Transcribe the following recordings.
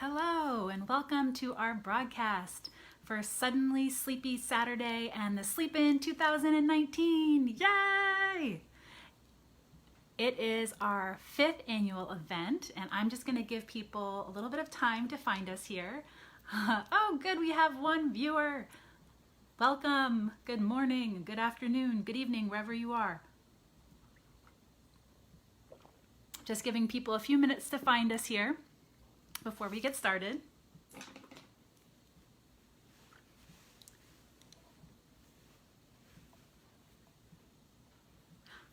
Hello and welcome to our broadcast for Suddenly Sleepy Saturday and the Sleep In 2019. Yay! It is our 5th annual event and I'm just going to give people a little bit of time to find us here. Oh good, we have one viewer. Welcome, good morning, good afternoon, good evening, wherever you are. Just giving people a few minutes to find us here before we get started.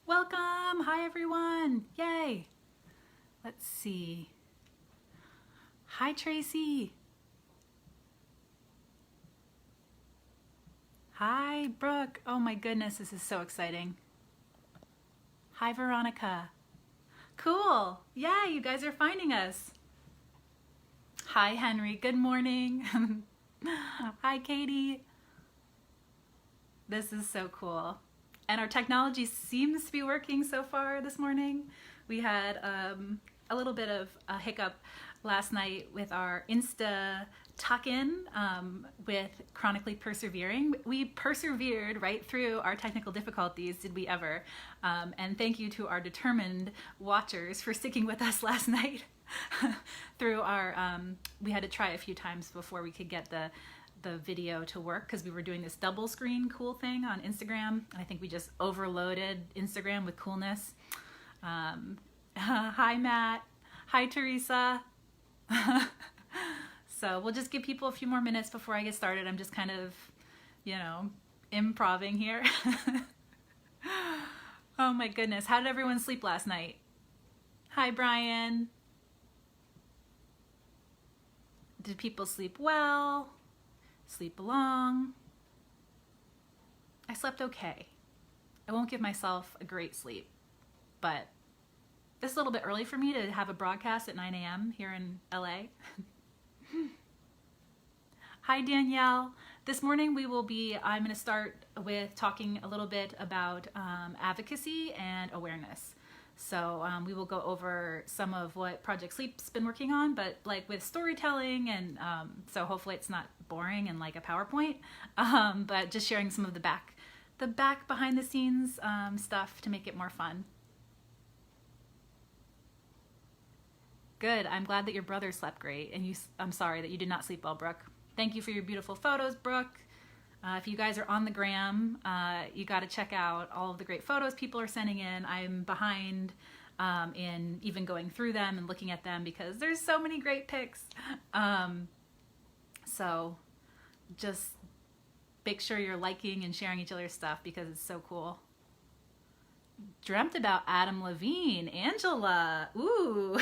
Welcome! Hi everyone! Yay! Let's see. Hi Tracy! Hi Brooke! Oh my goodness, this is so exciting. Hi Veronica! Cool! Yeah, you guys are finding us. Hi Henry, good morning. Hi Katie. This is so cool. And our technology seems to be working so far this morning. We had a little bit of a hiccup last night with our Insta tuck-in with Chronically Persevering. We persevered right through our technical difficulties, did we ever? And thank you to our determined watchers for sticking with us last night. Through our, we had to try a few times before we could get the video to work because we were doing this double screen cool thing on Instagram. And I think we just overloaded Instagram with coolness. Hi Matt, hi Teresa. So we'll just give people a few more minutes before I get started. I'm just kind of, you know, improving here. Oh my goodness, how did everyone sleep last night? Hi Brian. Did people sleep well? Sleep long? I slept okay. I won't give myself a great sleep, but it's a little bit early for me to have a broadcast at 9 a.m. here in LA. Hi Danielle. This morning I'm going to start with talking a little bit about advocacy and awareness. So we will go over some of what Project Sleep's been working on, but like with storytelling, and so hopefully it's not boring and like a PowerPoint, but just sharing some of the back behind the scenes stuff to make it more fun. Good. I'm glad that your brother slept great, and I'm sorry that you did not sleep well, Brooke. Thank you for your beautiful photos, Brooke. If you guys are on the gram, you got to check out all of the great photos people are sending in. I'm behind in even going through them and looking at them because there's so many great pics. So just make sure you're liking and sharing each other's stuff because it's so cool. Dreamt about Adam Levine. Angela. Ooh.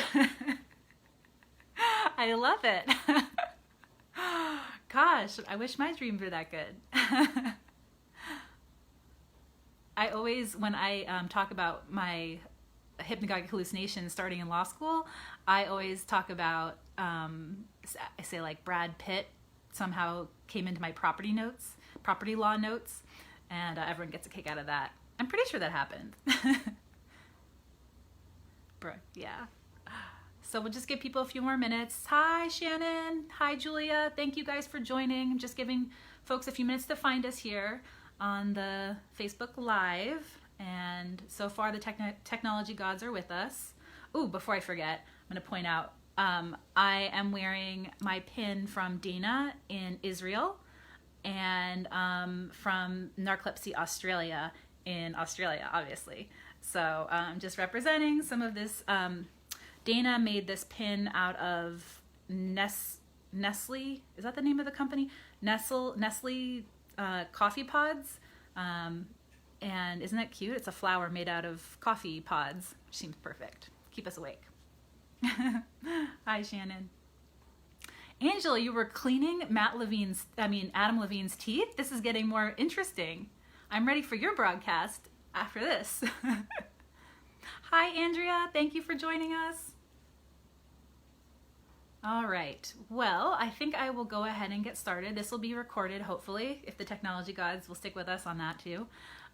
I love it. Gosh, I wish my dreams were that good. I always, when I talk about my hypnagogic hallucinations starting in law school, I always talk about, I say like Brad Pitt somehow came into my property law notes, and everyone gets a kick out of that. I'm pretty sure that happened. Yeah. So we'll just give people a few more minutes. Hi, Shannon. Hi, Julia. Thank you guys for joining. I'm just giving folks a few minutes to find us here on the Facebook Live. And so far, the technology gods are with us. Ooh, before I forget, I'm going to point out, I am wearing my pin from Dana in Israel and from Narcolepsy Australia in Australia, obviously. So just representing some of this. Dana made this pin out of Nestle. Is that the name of the company? Nestle coffee pods. And isn't that cute? It's a flower made out of coffee pods. Seems perfect. Keep us awake. Hi, Shannon. Angela, you were cleaning Adam Levine's teeth? This is getting more interesting. I'm ready for your broadcast after this. Hi, Andrea. Thank you for joining us. All right. Well, I think I will go ahead and get started. This will be recorded, hopefully, if the technology gods will stick with us on that too.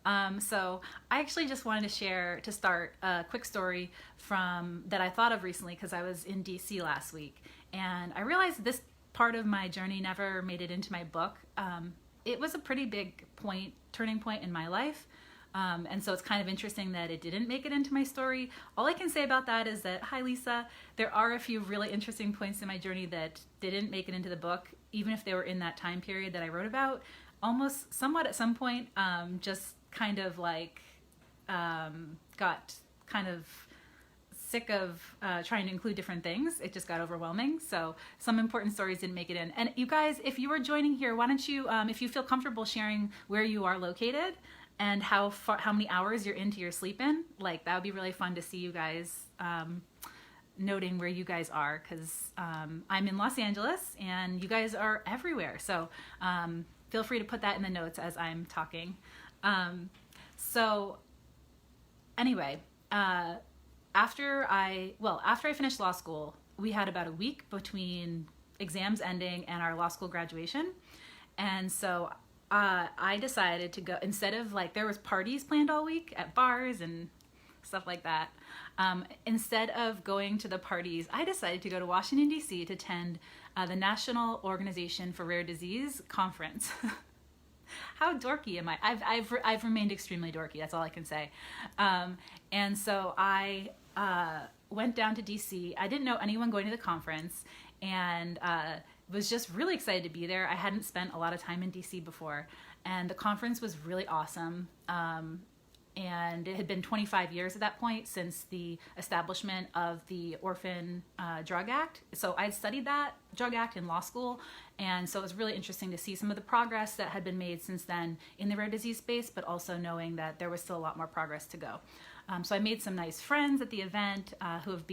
So I actually just wanted to share, to start, a quick story from that I thought of recently because I was in DC last week, and I realized this part of my journey never made it into my book. It was a pretty big turning point in my life. And so it's kind of interesting that it didn't make it into my story. All I can say about that is that, hi Lisa, there are a few really interesting points in my journey that didn't make it into the book, even if they were in that time period that I wrote about. Almost somewhat at some point, just kind of like got kind of sick of trying to include different things. It just got overwhelming. So some important stories didn't make it in. And you guys, if you are joining here, why don't you, if you feel comfortable sharing where you are located and how many hours you're into your sleep in, like that would be really fun to see you guys noting where you guys are, because I'm in Los Angeles and you guys are everywhere. So feel free to put that in the notes as I'm talking. So anyway, after I finished law school, we had about a week between exams ending and our law school graduation. And so I decided to go, instead of like, there was parties planned all week at bars and stuff like that. Instead of going to the parties, I decided to go to Washington, D.C. to attend the National Organization for Rare Disease conference. How dorky am I? I've remained extremely dorky. That's all I can say. And so I went down to DC. I didn't know anyone going to the conference, and was just really excited to be there. I hadn't spent a lot of time in DC before, and the conference was really awesome. And it had been 25 years at that point since the establishment of the Orphan Drug Act. So I'd studied that drug act in law school, and so it was really interesting to see some of the progress that had been made since then in the rare disease space, but also knowing that there was still a lot more progress to go. So I made some nice friends at the event who have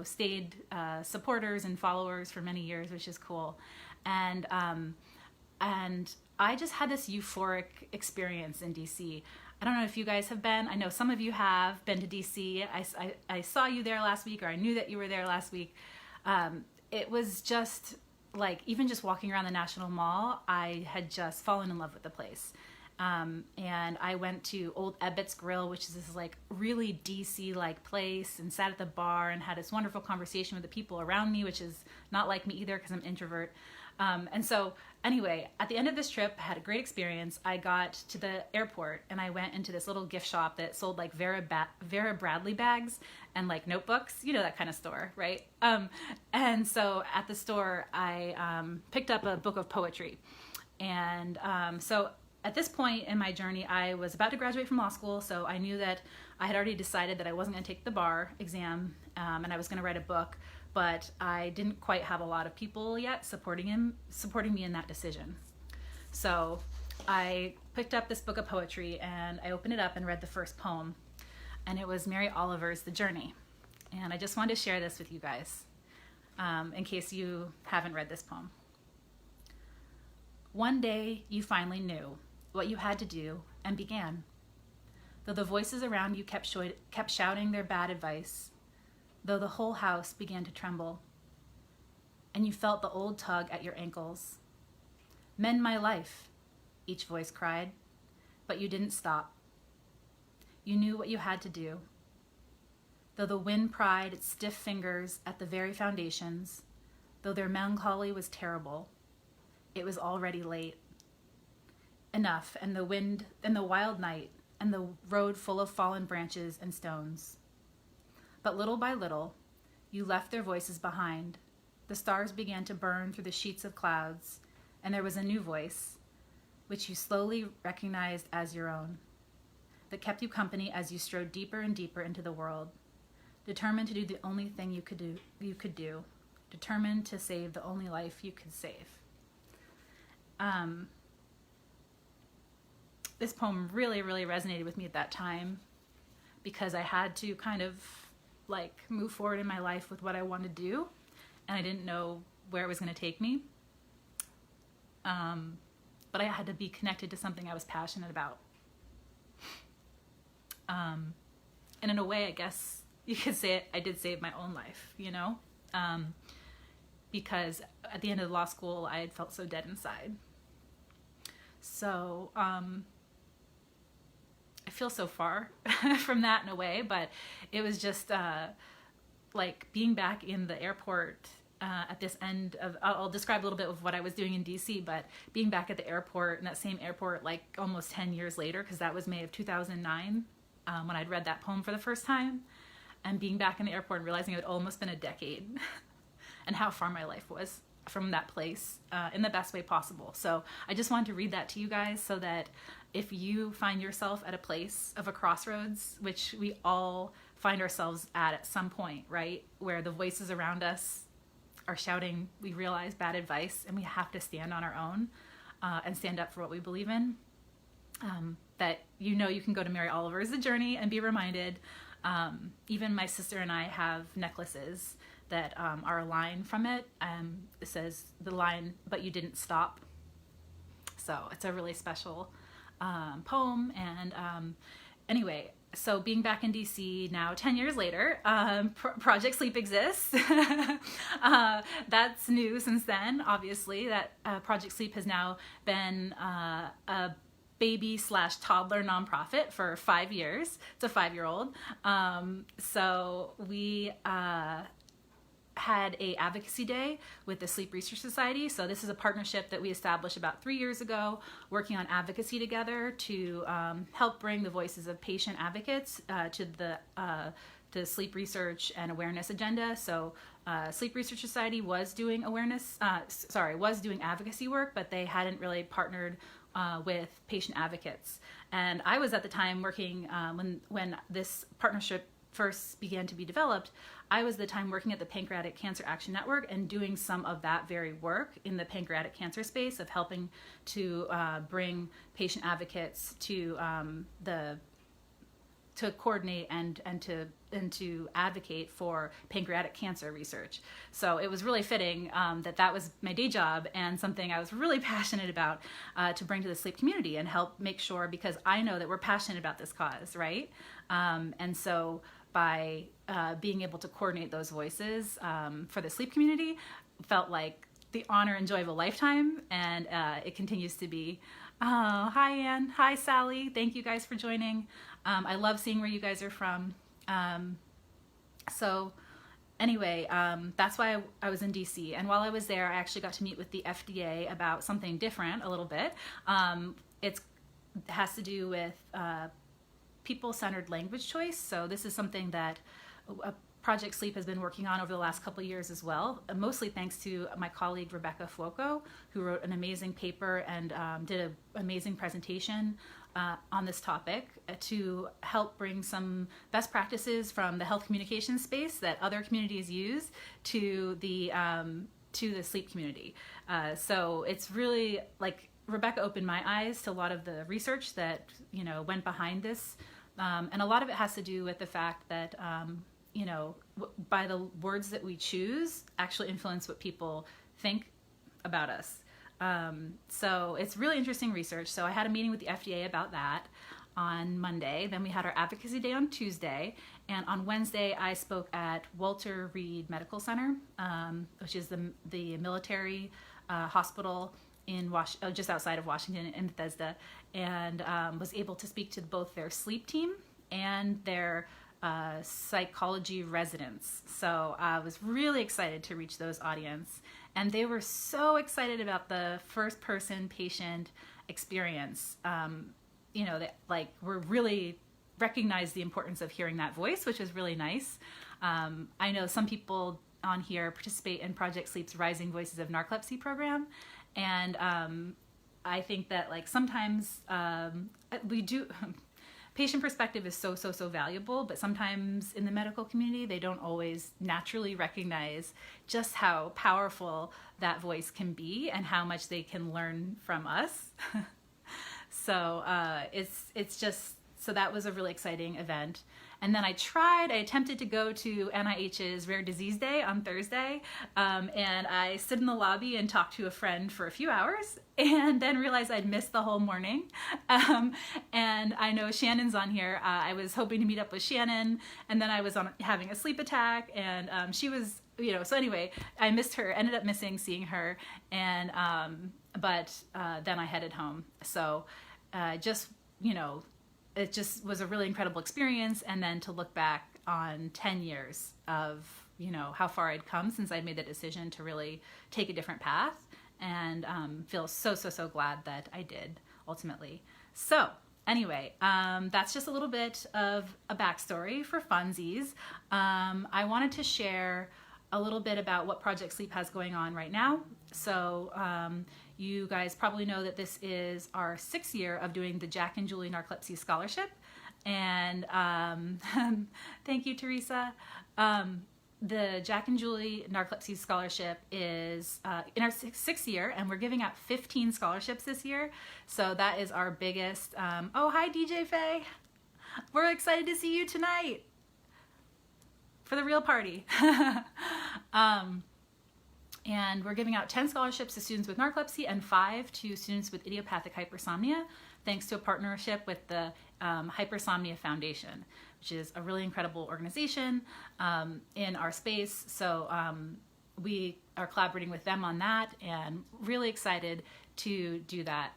stayed supporters and followers for many years, which is cool. And I just had this euphoric experience in DC. I don't know if you guys have been. I know some of you have been to DC. I saw you there last week, or I knew that you were there last week. It was just like, even just walking around the National Mall, I had just fallen in love with the place. And I went to Old Ebbitt's Grill, which is this like really DC-like place, and sat at the bar and had this wonderful conversation with the people around me, which is not like me either because I'm an introvert. And so anyway, at the end of this trip, I had a great experience. I got to the airport and I went into this little gift shop that sold like Vera Bradley bags and like notebooks, you know, that kind of store, right? And so at the store, I picked up a book of poetry. And so at this point in my journey, I was about to graduate from law school, so I knew that I had already decided that I wasn't going to take the bar exam, and I was going to write a book. But I didn't quite have a lot of people yet supporting me in that decision. So I picked up this book of poetry and I opened it up and read the first poem, and it was Mary Oliver's The Journey. And I just wanted to share this with you guys in case you haven't read this poem. One day you finally knew what you had to do and began. Though the voices around you kept shouting their bad advice, though the whole house began to tremble, and you felt the old tug at your ankles. Mend my life, each voice cried, but you didn't stop. You knew what you had to do. Though the wind pried its stiff fingers at the very foundations, though their melancholy was terrible, it was already late. Enough, and the wind, and the wild night, and the road full of fallen branches and stones. But little by little, you left their voices behind. The stars began to burn through the sheets of clouds, and there was a new voice, which you slowly recognized as your own, that kept you company as you strode deeper and deeper into the world, determined to do the only thing you could do, determined to save the only life you could save. This poem really, really resonated with me at that time because I had to kind of like move forward in my life with what I wanted to do, and I didn't know where it was going to take me. But I had to be connected to something I was passionate about. And in a way, I guess you could say I did save my own life, you know? Because at the end of law school, I had felt so dead inside. So I feel so far from that in a way, but it was just like being back in the airport at this end of, I'll describe a little bit of what I was doing in DC, but being back at the airport, in that same airport, like almost 10 years later, because that was May of 2009 when I'd read that poem for the first time, and being back in the airport and realizing it had almost been a decade and how far my life was from that place in the best way possible. So I just wanted to read that to you guys so that if you find yourself at a place of a crossroads, which we all find ourselves at some point, right? Where the voices around us are shouting, we realize bad advice, and we have to stand on our own and stand up for what we believe in. That you can go to Mary Oliver's The Journey and be reminded. Even my sister and I have necklaces that are a line from it. It says the line, "But you didn't stop." So it's a really special poem. And anyway, so being back in DC now 10 years later, Project Sleep exists. That's new since then, obviously. That Project Sleep has now been a baby/toddler nonprofit for 5 years. It's a 5-year-old. So we had a advocacy day with the Sleep Research Society. So this is a partnership that we established about 3 years ago, working on advocacy together to help bring the voices of patient advocates to the sleep research and awareness agenda. So Sleep Research Society was doing was doing advocacy work, but they hadn't really partnered with patient advocates. And I was at the time working, when this partnership first began to be developed, I was the time working at the Pancreatic Cancer Action Network and doing some of that very work in the pancreatic cancer space of helping to bring patient advocates to coordinate and to advocate for pancreatic cancer research. So it was really fitting that was my day job and something I was really passionate about to bring to the sleep community and help make sure, because I know that we're passionate about this cause, right? And so by being able to coordinate those voices for the sleep community felt like the honor and joy of a lifetime, and it continues to be. Oh, hi Anne, hi Sally, thank you guys for joining. I love seeing where you guys are from. So anyway, that's why I was in DC, and while I was there I actually got to meet with the FDA about something different a little bit. It has to do with people-centered language choice. So this is something that Project Sleep has been working on over the last couple of years as well, mostly thanks to my colleague Rebecca Fuoco, who wrote an amazing paper and did an amazing presentation on this topic to help bring some best practices from the health communication space that other communities use to the sleep community. So it's really like Rebecca opened my eyes to a lot of the research that went behind this, and a lot of it has to do with the fact that by the words that we choose actually influence what people think about us. So it's really interesting research. So I had a meeting with the FDA about that on Monday. Then we had our advocacy day on Tuesday. And on Wednesday, I spoke at Walter Reed Medical Center, which is the military hospital in just outside of Washington in Bethesda, and was able to speak to both their sleep team and their psychology residents. So I was really excited to reach those audience, and they were so excited about the first person patient experience. That were really recognized the importance of hearing that voice, which was really nice. I know some people on here participate in Project Sleep's Rising Voices of Narcolepsy program, and I think that sometimes we do. Patient perspective is so valuable, but sometimes in the medical community, they don't always naturally recognize just how powerful that voice can be and how much they can learn from us. So so that was a really exciting event. And then I attempted to go to NIH's Rare Disease Day on Thursday, and I stood in the lobby and talked to a friend for a few hours, and then realized I'd missed the whole morning. And I know Shannon's on here. I was hoping to meet up with Shannon, and then I was having a sleep attack, and she was, so anyway, I missed her, ended up seeing her, and but then I headed home. So just, it just was a really incredible experience. And then to look back on 10 years of, how far I'd come since I made the decision to really take a different path, and feel so glad that I did ultimately. So anyway, that's just a little bit of a backstory for funsies. I wanted to share a little bit about what Project Sleep has going on right now. So you guys probably know that this is our 6th year of doing the Jack and Julie Narcolepsy Scholarship. And thank you, Teresa. The Jack and Julie Narcolepsy Scholarship is in our 6th year, and we're giving out 15 scholarships this year. So that is our biggest. Oh, hi, DJ Faye. We're excited to see you tonight for the real party. And we're giving out 10 scholarships to students with narcolepsy and 5 to students with idiopathic hypersomnia, thanks to a partnership with the Hypersomnia Foundation, which is a really incredible organization in our space. So we are collaborating with them on that, and really excited to do that.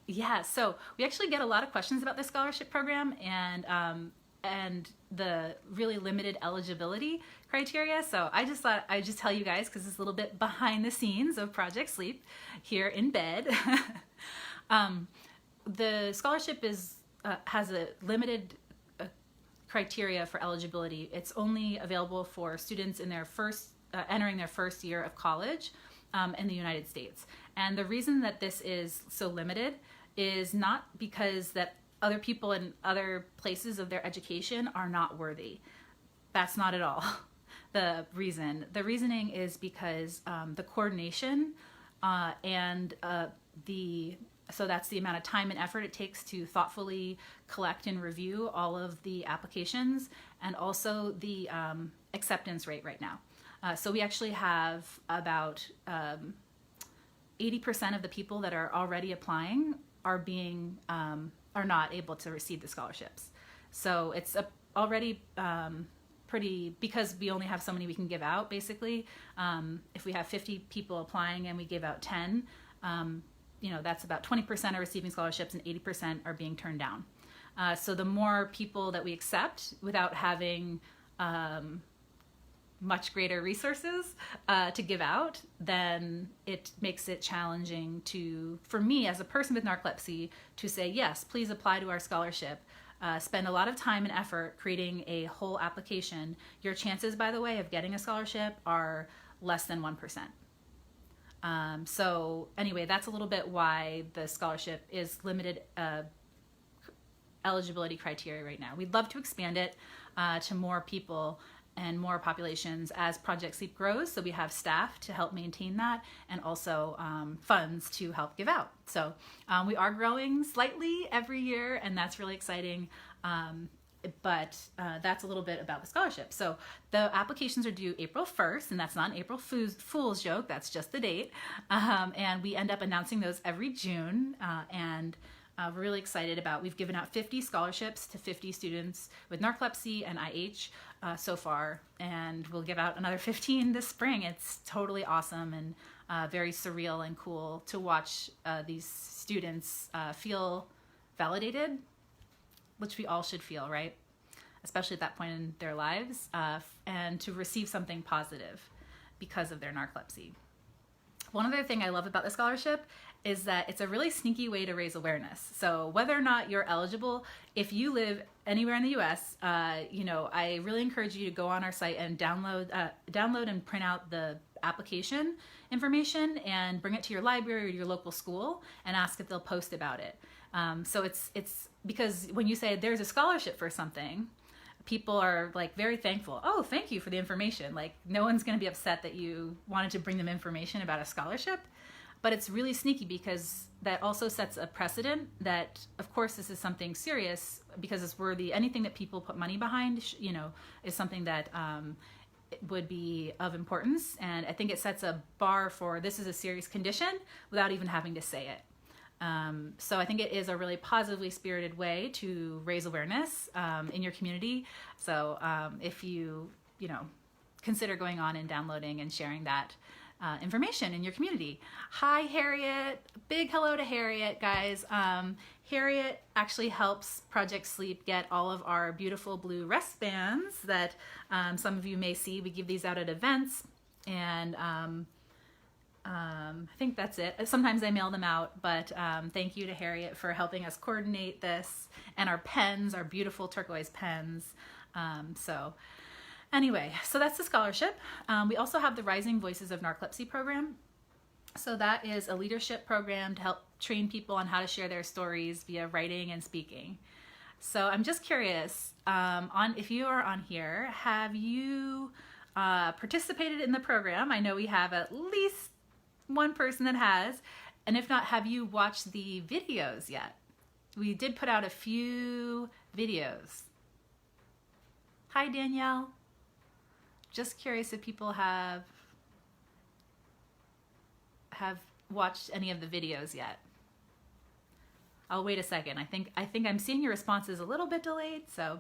Yeah, so we actually get a lot of questions about the scholarship program and the really limited eligibility criteria. So I just thought I'd just tell you guys, because it's a little bit behind the scenes of Project Sleep here in bed. The scholarship has a limited criteria for eligibility. It's only available for students in their entering their first year of college in the United States. And the reason that this is so limited is not because that other people in other places of their education are not worthy. That's not at all the reason. The reasoning is because the coordination so that's the amount of time and effort it takes to thoughtfully collect and review all of the applications, and also the acceptance rate right now. So we actually have about 80% of the people that are already applying are not able to receive the scholarships. So it's already pretty, because we only have so many we can give out, basically. If we have 50 people applying and we give out 10, that's about 20% are receiving scholarships and 80% are being turned down. So the more people that we accept without having much greater resources to give out, then it makes it challenging for me as a person with narcolepsy to say, yes, please apply to our scholarship. Spend a lot of time and effort creating a whole application. Your chances, by the way, of getting a scholarship are less than 1%. So anyway, that's a little bit why the scholarship is limited eligibility criteria right now. We'd love to expand it to more people and more populations as Project Sleep grows. So we have staff to help maintain that, and also funds to help give out. So we are growing slightly every year, and that's really exciting. But that's a little bit about the scholarship. So the applications are due April 1st, and that's not an April Fool's joke, that's just the date. And we end up announcing those every June, and we're really excited we've given out 50 scholarships to 50 students with narcolepsy and IH so far, and we'll give out another 15 this spring. It's totally awesome and very surreal and cool to watch these students feel validated, which we all should feel, right? Especially at that point in their lives, and to receive something positive because of their narcolepsy. One other thing I love about the scholarship is that it's a really sneaky way to raise awareness. So whether or not you're eligible, if you live anywhere in the US, I really encourage you to go on our site and download and print out the application information and bring it to your library or your local school and ask if they'll post about it. So it's because when you say there's a scholarship for something, people are like very thankful. Oh, thank you for the information. Like no one's going to be upset that you wanted to bring them information about a scholarship. But it's really sneaky because that also sets a precedent that, of course, this is something serious because it's worthy. Anything that people put money behind, is something that would be of importance. And I think it sets a bar for this is a serious condition without even having to say it. So I think it is a really positively spirited way to raise awareness in your community. So if you consider going on and downloading and sharing that, information in your community. Hi, Harriet. Big hello to Harriet, guys. Harriet actually helps Project Sleep get all of our beautiful blue wristbands that some of you may see. We give these out at events, and I think that's it. Sometimes I mail them out, but thank you to Harriet for helping us coordinate this, and our pens, our beautiful turquoise pens. Anyway, so that's the scholarship. We also have the Rising Voices of Narcolepsy program. So that is a leadership program to help train people on how to share their stories via writing and speaking. So I'm just curious, if you are on here, have you participated in the program? I know we have at least one person that has, and if not, have you watched the videos yet? We did put out a few videos. Hi, Danielle. Just curious if people have watched any of the videos yet. I'll wait a second. I think I'm seeing your responses a little bit delayed, so.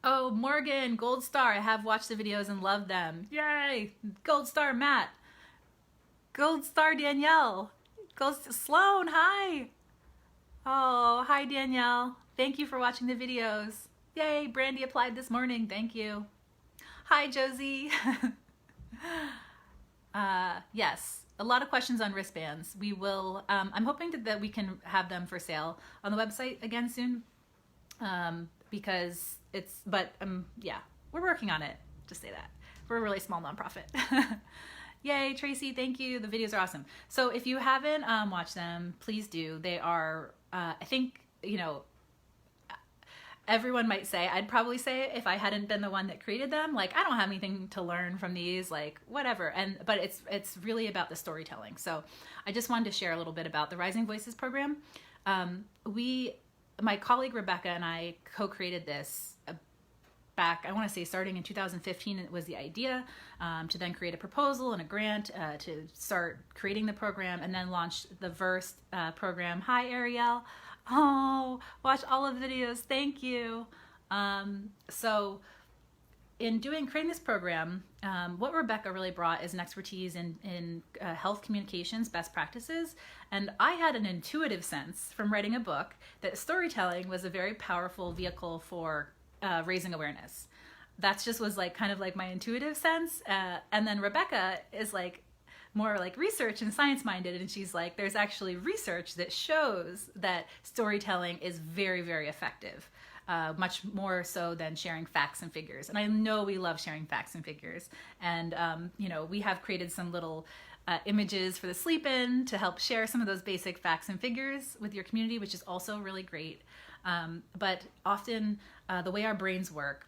Oh, Morgan, Gold Star. I have watched the videos and loved them. Yay! Gold Star, Matt. Gold Star, Danielle. Sloan, hi. Oh, hi, Danielle. Thank you for watching the videos. Yay, Brandy applied this morning. Thank you. Hi, Josie. Yes, a lot of questions on wristbands. We will, I'm hoping that we can have them for sale on the website again soon, because yeah, we're working on it. Just say that. We're a really small nonprofit. Yay, Tracy, thank you. The videos are awesome. So if you haven't watched them, please do. They are, I think, everyone might say, I'd probably say if I hadn't been the one that created them, like, I don't have anything to learn from these, like, whatever. But it's really about the storytelling. So I just wanted to share a little bit about the Rising Voices program. My colleague Rebecca and I co-created this back, I want to say starting in 2015, it was the idea to then create a proposal and a grant to start creating the program, and then launch the Verse program. Hi, Ariel. Oh, watch all of the videos. Thank you. So in creating this program, what Rebecca really brought is an expertise in health communications best practices. And I had an intuitive sense from writing a book that storytelling was a very powerful vehicle for raising awareness. That just was kind of my intuitive sense. And then Rebecca is more research and science minded, and she's there's actually research that shows that storytelling is very, very effective, much more so than sharing facts and figures. And I know we love sharing facts and figures, and we have created some little images for the sleep-in to help share some of those basic facts and figures with your community, which is also really great. But often the way our brains work,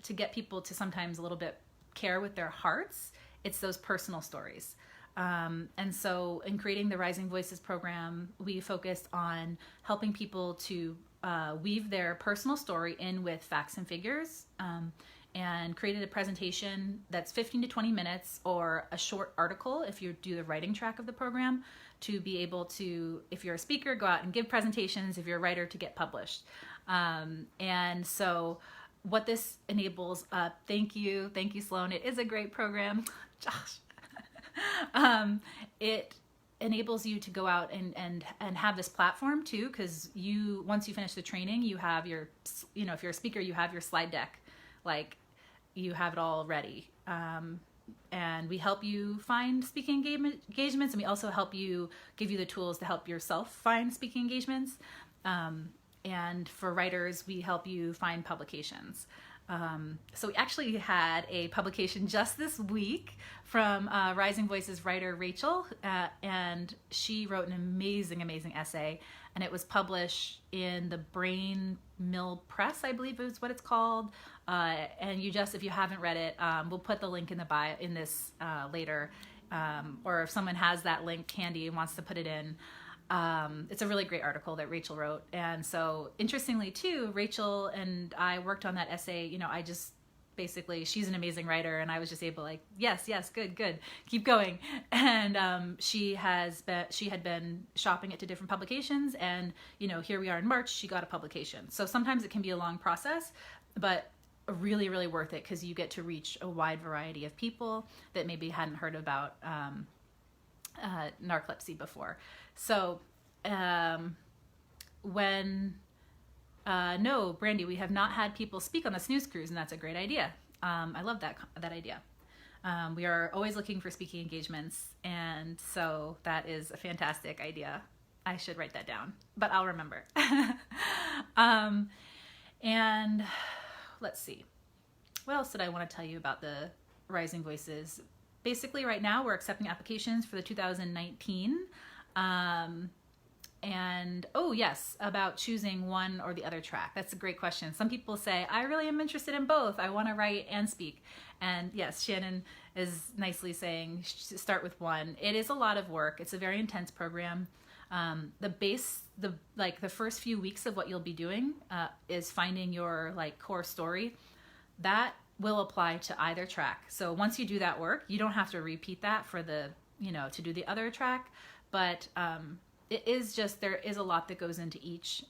to get people to sometimes a little bit care with their hearts, it's those personal stories. And so in creating the Rising Voices program, we focused on helping people to weave their personal story in with facts and figures, and created a presentation that's 15 to 20 minutes, or a short article if you do the writing track of the program, to be able to, if you're a speaker, go out and give presentations, if you're a writer, to get published. And so what this enables, thank you Sloan, it is a great program. Josh. It enables you to go out and have this platform too, because once you finish the training, you have your, if you're a speaker, you have your slide deck, you have it all ready. And we help you find speaking engagements, and we also give you the tools to help yourself find speaking engagements. And for writers, we help you find publications. So we actually had a publication just this week from Rising Voices writer Rachel, and she wrote an amazing essay, and it was published in the Brain Mill Press, I believe is what it's called. And if you haven't read it, we'll put the link in the bio in this later, or if someone has that link handy and wants to put it in. It's a really great article that Rachel wrote. And so interestingly too, Rachel and I worked on that essay. I just basically, she's an amazing writer, and I was just able yes, good, keep going. And she had been shopping it to different publications, and here we are in March, she got a publication. So sometimes it can be a long process, but really, really worth it because you get to reach a wide variety of people that maybe hadn't heard about narcolepsy before. So no, Brandy, we have not had people speak on the Snooze Cruise, and that's a great idea. I love that idea. We are always looking for speaking engagements, and so that is a fantastic idea. I should write that down, but I'll remember. And let's see. What else did I want to tell you about the Rising Voices? Basically, right now we're accepting applications for the 2019. And oh yes, about choosing one or the other track. That's a great question. Some people say, I really am interested in both. I want to write and speak. And yes, Shannon is nicely saying start with one. It is a lot of work. It's a very intense program. The first few weeks of what you'll be doing is finding your core story. That will apply to either track. So once you do that work, you don't have to repeat that for to do the other track, but it is there is a lot that goes into each,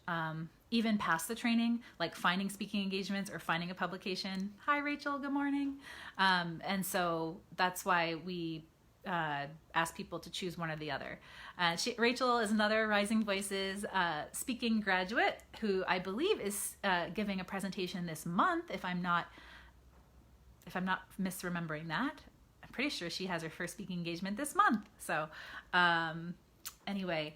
even past the training, like finding speaking engagements or finding a publication. Hi, Rachel, good morning. And so that's why we ask people to choose one or the other. Rachel is another Rising Voices speaking graduate who I believe is giving a presentation this month, if I'm not misremembering that. I'm pretty sure she has her first speaking engagement this month. So anyway,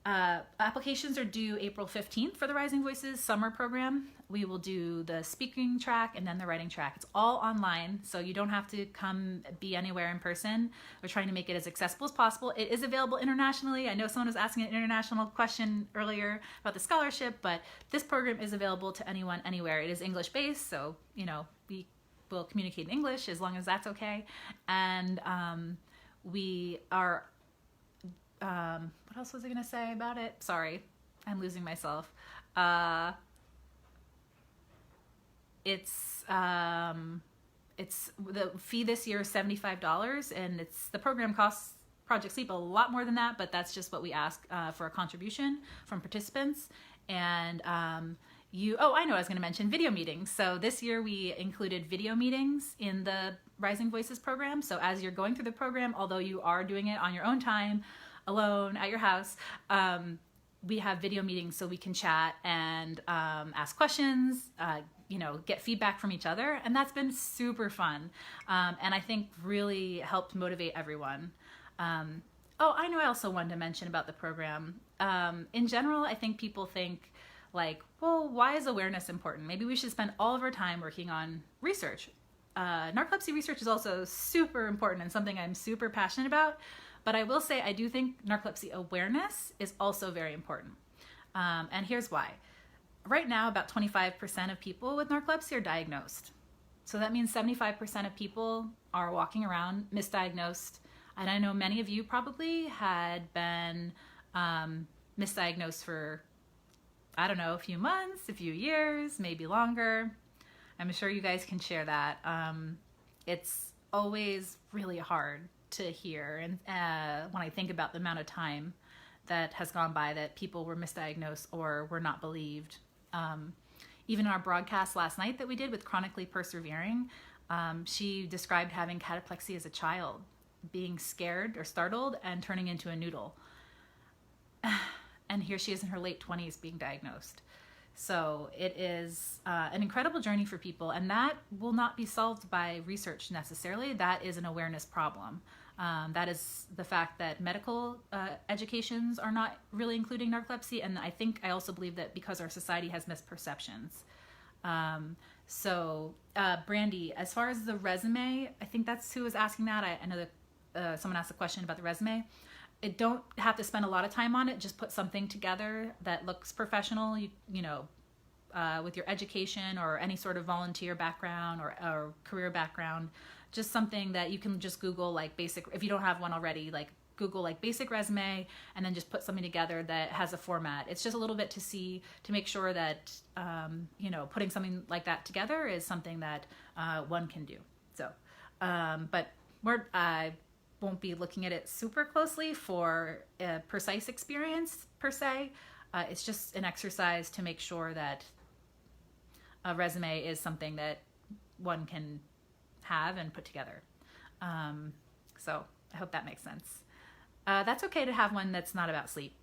applications are due April 15th for the Rising Voices summer program. We will do the speaking track and then the writing track. It's all online, so you don't have to come be anywhere in person. We're trying to make it as accessible as possible. It is available internationally. I know someone was asking an international question earlier about the scholarship, but this program is available to anyone, anywhere. It is English-based, so we will communicate in English as long as that's okay. And we are... what else was I going to say about it? Sorry, I'm losing myself. It's the fee this year is $75, and the program costs Project Sleep a lot more than that, but that's just what we ask for a contribution from participants. And I know I was going to mention video meetings. So this year we included video meetings in the Rising Voices program. So as you're going through the program, although you are doing it on your own time, alone at your house, we have video meetings so we can chat and ask questions, get feedback from each other, and that's been super fun, and I think really helped motivate everyone. I know I also wanted to mention about the program. In general, I think people think well, why is awareness important? Maybe we should spend all of our time working on research. Narcolepsy research is also super important and something I'm super passionate about. But I will say I do think narcolepsy awareness is also very important. And here's why. Right now, about 25% of people with narcolepsy are diagnosed. So that means 75% of people are walking around misdiagnosed. And I know many of you probably had been misdiagnosed for, I don't know, a few months, a few years, maybe longer. I'm sure you guys can share that. It's always really hard to hear, and when I think about the amount of time that has gone by that people were misdiagnosed or were not believed. Even our broadcast last night that we did with Chronically Persevering, she described having cataplexy as a child, being scared or startled and turning into a noodle. And here she is in her late 20s being diagnosed. So it is an incredible journey for people, and that will not be solved by research necessarily. That is an awareness problem. That is the fact that medical educations are not really including narcolepsy, and I also believe that because our society has misperceptions. Brandy, as far as the resume, I think that's who was asking that. I know that someone asked a question about the resume. It don't have to spend a lot of time on it. Just put something together that looks professional, with your education or any sort of volunteer background or career background. Just something that you can just Google basic, if you don't have one already, Google basic resume, and then just put something together that has a format. It's just a little bit to make sure that, putting something like that together is something that one can do. So, but I won't be looking at it super closely for a precise experience per se. It's just an exercise to make sure that a resume is something that one can have and put together. So I hope that makes sense. That's okay to have one that's not about sleep.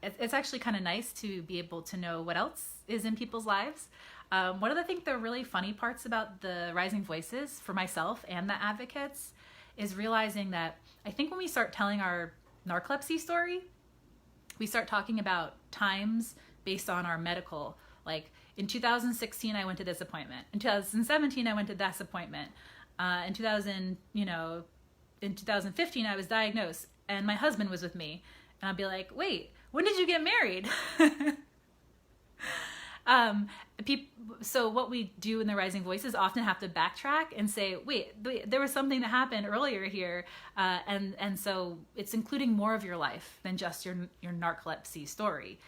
It's actually kind of nice to be able to know what else is in people's lives. One of the really funny parts about the Rising Voices for myself and the advocates is realizing that I think when we start telling our narcolepsy story, we start talking about times based on our medical. Like in 2016, I went to this appointment. In 2017, I went to this appointment. In 2015, I was diagnosed, and my husband was with me. And I'll be like, wait, when did you get married? So what we do in the Rising Voices often have to backtrack and say, wait, there was something that happened earlier here. And so it's including more of your life than just your narcolepsy story.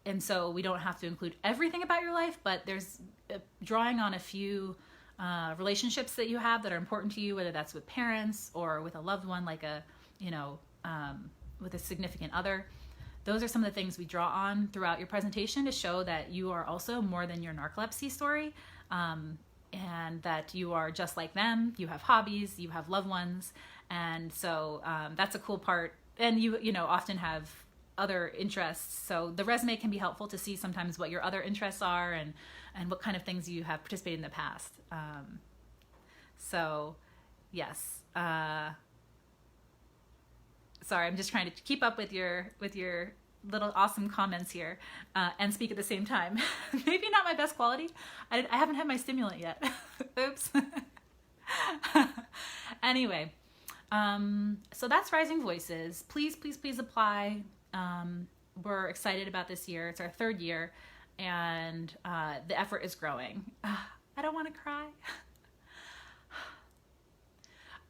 And so we don't have to include everything about your life, but there's drawing on a few relationships that you have that are important to you, whether that's with parents or with a loved one, like with a significant other. Those are some of the things we draw on throughout your presentation to show that you are also more than your narcolepsy story, and that you are just like them. You have hobbies, you have loved ones, and so that's a cool part. And you often have other interests, so the resume can be helpful to see sometimes what your other interests are and what kind of things you have participated in the past. So yes. Sorry, I'm just trying to keep up with your little awesome comments here and speak at the same time. Maybe not my best quality. I haven't had my stimulant yet. Oops. Anyway, so that's Rising Voices. Please, please, please apply. We're excited about this year. It's our third year, and the effort is growing. I don't want to cry.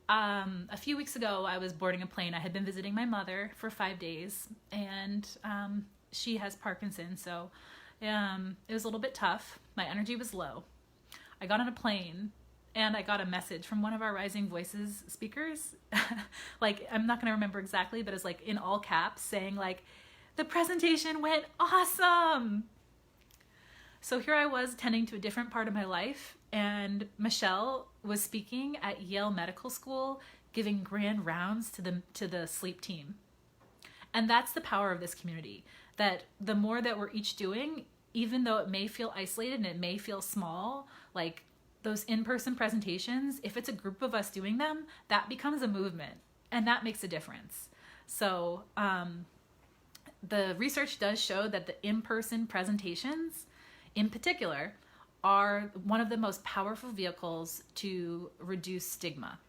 A few weeks ago, I was boarding a plane. I had been visiting my mother for 5 days, and she has Parkinson's, so it was a little bit tough. My energy was low. I got on a plane, and I got a message from one of our Rising Voices speakers. Like, I'm not going to remember exactly, but it's like in all caps saying like, the presentation went awesome. So here I was attending to a different part of my life, and Michelle was speaking at Yale Medical School, giving grand rounds to the sleep team. And that's the power of this community, that the more that we're each doing, even though it may feel isolated and it may feel small, like those in-person presentations, if it's a group of us doing them, that becomes a movement, and that makes a difference. So the research does show that the in-person presentations in particular are one of the most powerful vehicles to reduce stigma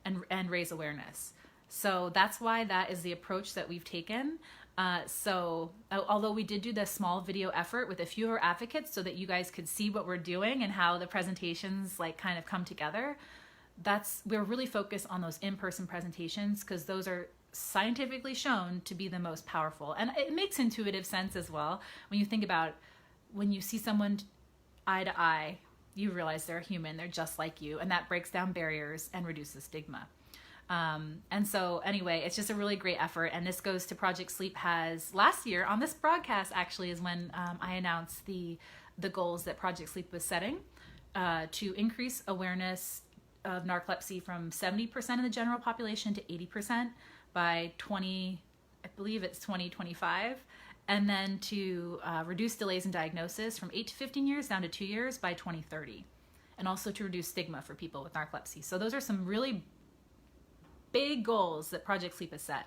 and raise awareness. So that's why that is the approach that we've taken. So although we did do the small video effort with a few of our advocates so that you guys could see what we're doing and how the presentations like kind of come together, we're really focused on those in-person presentations because those are scientifically shown to be the most powerful. And it makes intuitive sense as well. When you think about when you see someone eye to eye, you realize they're human, they're just like you, and that breaks down barriers and reduces stigma. And so anyway, it's just a really great effort, and this goes to Project Sleep has last year on this broadcast actually is when I announced the goals that Project Sleep was setting to increase awareness of narcolepsy from 70% of the general population to 80% by 2025. And then to reduce delays in diagnosis from 8 to 15 years down to 2 years by 2030. And also to reduce stigma for people with narcolepsy. So those are some really big goals that Project Sleep has set.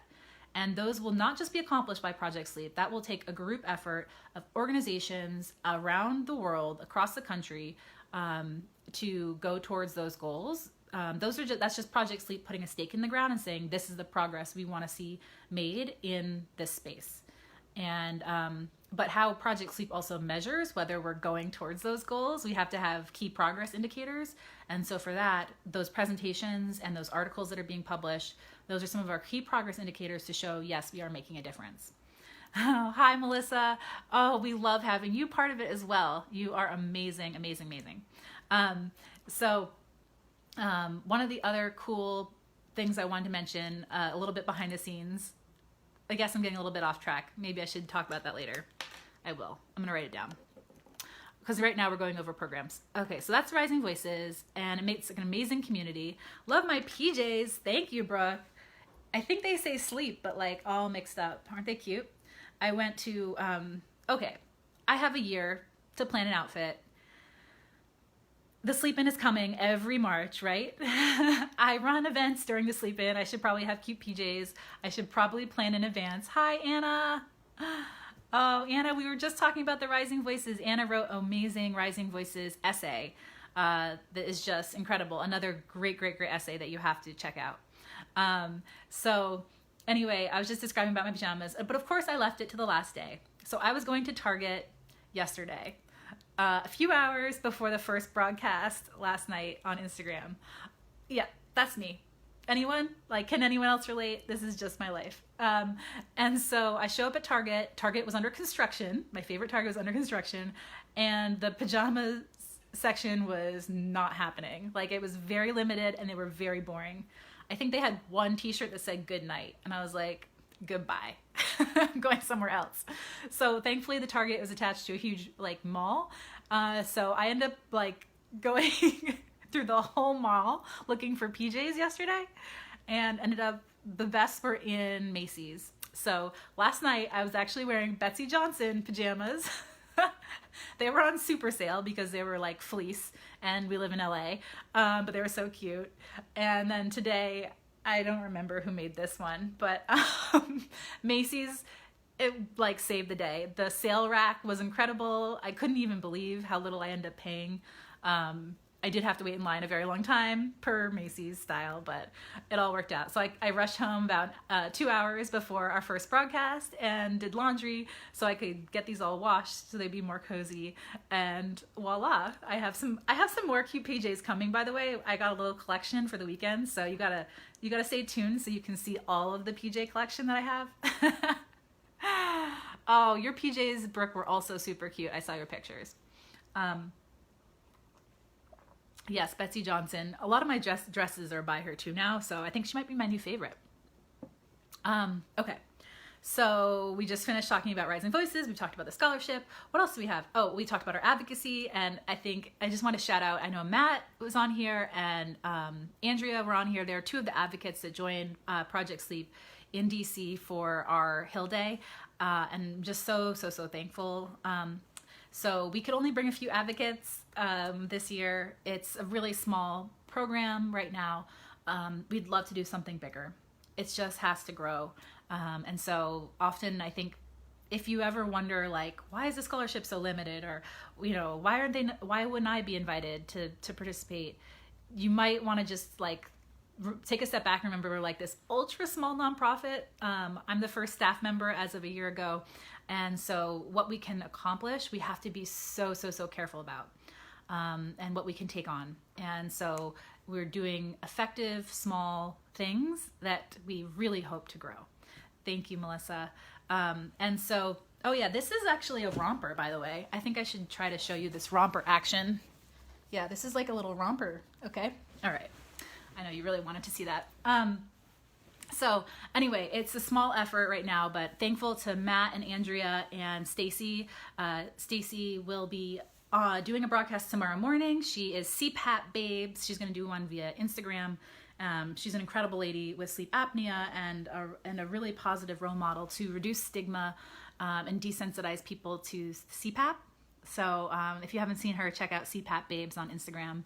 And those will not just be accomplished by Project Sleep. That will take a group effort of organizations around the world, across the country, to go towards those goals. That's just Project Sleep putting a stake in the ground and saying, this is the progress we want to see made in this space. And but how Project Sleep also measures whether we're going towards those goals, we have to have key progress indicators. And so for that, those presentations and those articles that are being published, those are some of our key progress indicators to show, yes, we are making a difference. Oh, hi, Melissa. Oh, we love having you part of it as well. You are amazing, amazing, amazing. One of the other cool things I wanted to mention, a little bit behind the scenes, I guess I'm getting a little bit off track. Maybe I should talk about that later. I will. I'm going to write it down. because right now we're going over programs. Okay, so that's Rising Voices, and it makes an amazing community. Love my PJs. Thank you, Brooke. I think they say sleep, but like all mixed up. Aren't they cute? I went to, okay, I have a year to plan an outfit. The sleep-in is coming every March, right? I run events during the sleep-in. I should probably have cute PJs. I should probably plan in advance. Hi, Anna. Oh, Anna, we were just talking about the Rising Voices. Anna wrote an amazing Rising Voices essay that is just incredible. Another great, great, great essay that you have to check out. So anyway, I was just describing about my pajamas, but of course I left it to the last day. So I was going to Target yesterday, a few hours before the first broadcast last night on Instagram. Yeah, that's me. Anyone? Like, can anyone else relate? This is just my life. And so I show up at Target. Target was under construction. My favorite Target was under construction. And the pajamas section was not happening. Like, it was very limited and they were very boring. I think they had one t-shirt that said good night. And I was like, goodbye. I'm going somewhere else. So thankfully the Target was attached to a huge like mall. So I ended up like going through the whole mall looking for PJs yesterday, and ended up the best were in Macy's. So last night I was actually wearing Betsy Johnson pajamas. They were on super sale because they were like fleece and we live in LA, but they were so cute. And then today, I don't remember who made this one, but Macy's, it like saved the day. The sale rack was incredible. I couldn't even believe how little I ended up paying. I did have to wait in line a very long time per Macy's style, but it all worked out. So I rushed home about 2 hours before our first broadcast and did laundry so I could get these all washed so they'd be more cozy. And voila, I have some more cute PJs coming, by the way. I got a little collection for the weekend, so you gotta stay tuned so you can see all of the PJ collection that I have. Oh, your PJs, Brooke, were also super cute. I saw your pictures. Yes, Betsy Johnson. A lot of my dresses are by her too now, so I think she might be my new favorite. Okay, so we just finished talking about Rising Voices. We talked about the scholarship. What else do we have? Oh, we talked about our advocacy, and I think I just want to shout out, I know Matt was on here and Andrea were on here. They're two of the advocates that joined Project Sleep in DC for our Hill Day, and just so thankful. So we could only bring a few advocates this year. It's a really small program right now. We'd love to do something bigger. It just has to grow. And so often I think if you ever wonder like, why is the scholarship so limited, or, you know, why wouldn't I be invited to participate? You might want to just like take a step back and remember we're like this ultra small nonprofit. I'm the first staff member as of a year ago. And so what we can accomplish, we have to be so careful about, and what we can take on. And so we're doing effective, small things that we really hope to grow. Thank you, Melissa. And so, oh yeah, this is actually a romper, by the way. I think I should try to show you this romper action. Yeah, this is like a little romper. Okay. All right. I know you really wanted to see that. So anyway, it's a small effort right now, but thankful to Matt and Andrea and Stacy. Stacy will be doing a broadcast tomorrow morning. She is CPAP Babes. She's going to do one via Instagram. She's an incredible lady with sleep apnea and a really positive role model to reduce stigma and desensitize people to CPAP. So if you haven't seen her, check out CPAP Babes on Instagram.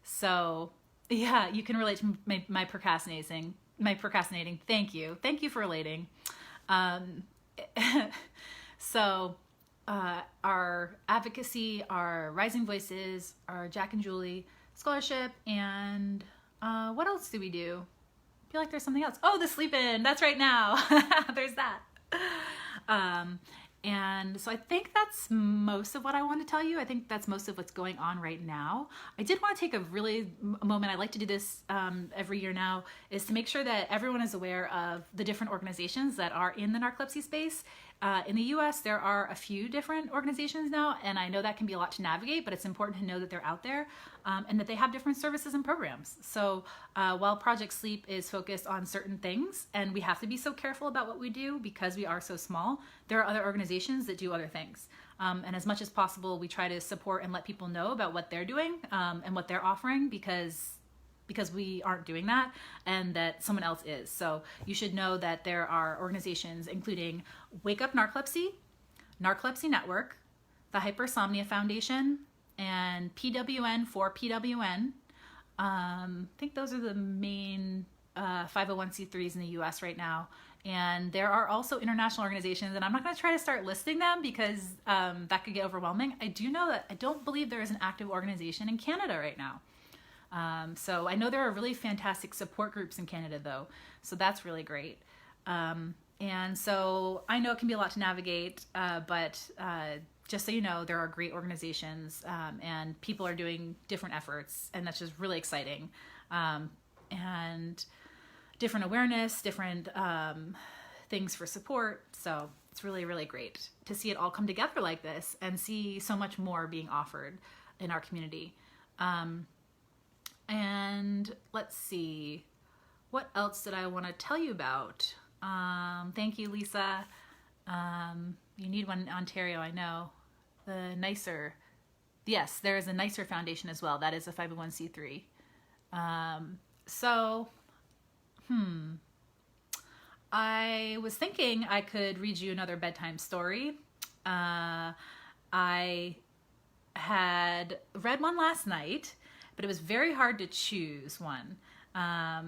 So yeah, you can relate to my procrastinating. Thank you for relating. So our advocacy, our Rising Voices, our Jack and Julie scholarship, and what else do we do? I feel like there's something else. Oh, the sleep-in. That's right now. There's that. And so I think that's most of what I want to tell you. I think that's most of what's going on right now. I did want to take a moment. I like to do this every year now, is to make sure that everyone is aware of the different organizations that are in the narcolepsy space. In the US, there are a few different organizations now, and I know that can be a lot to navigate, but it's important to know that they're out there and that they have different services and programs. So while Project Sleep is focused on certain things, and we have to be so careful about what we do because we are so small, there are other organizations that do other things. And as much as possible, we try to support and let people know about what they're doing and what they're offering, because we aren't doing that and that someone else is. So you should know that there are organizations including Wake Up Narcolepsy, Narcolepsy Network, the Hypersomnia Foundation, and PWN for PWN. I think those are the main 501c3s in the US right now. And there are also international organizations, and I'm not going to try to start listing them because that could get overwhelming. I do know that I don't believe there is an active organization in Canada right now. So I know there are really fantastic support groups in Canada though. So that's really great. And so I know it can be a lot to navigate, but just so you know, there are great organizations and people are doing different efforts, and that's just really exciting. And different awareness, different things for support. So it's really, really great to see it all come together like this and see so much more being offered in our community. And let's see, what else did I want to tell you about? Thank you, Lisa. You need one in Ontario, I know. The NICER. Yes, there is a NICER Foundation as well. That is a 501c3. I was thinking I could read you another bedtime story. I had read one last night, but it was very hard to choose one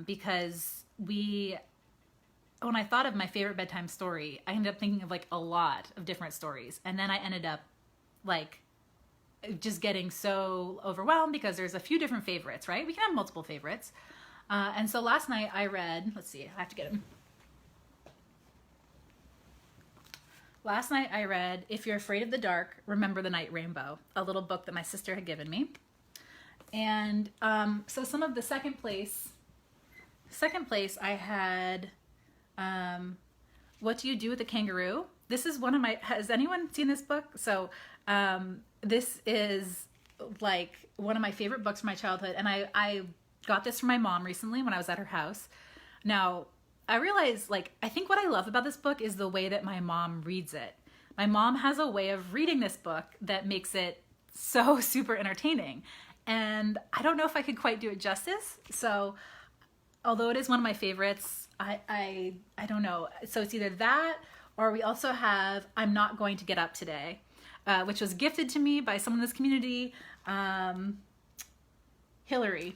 because when I thought of my favorite bedtime story, I ended up thinking of like a lot of different stories. And then I ended up like just getting so overwhelmed because there's a few different favorites, right? We can have multiple favorites. And so last night I read, let's see, I have to get him. Last night I read If You're Afraid of the Dark, Remember the Night Rainbow, a little book that my sister had given me. And so some of the second place I had What Do You Do with a Kangaroo? This is one of my, has anyone seen this book? So this is like one of my favorite books from my childhood. And I got this from my mom recently when I was at her house. Now, I realized, like, I think what I love about this book is the way that my mom reads it. My mom has a way of reading this book that makes it so super entertaining. And I don't know if I could quite do it justice. So although it is one of my favorites, I don't know. So it's either that, or we also have I'm Not Going to Get Up Today, which was gifted to me by someone in this community. Hillary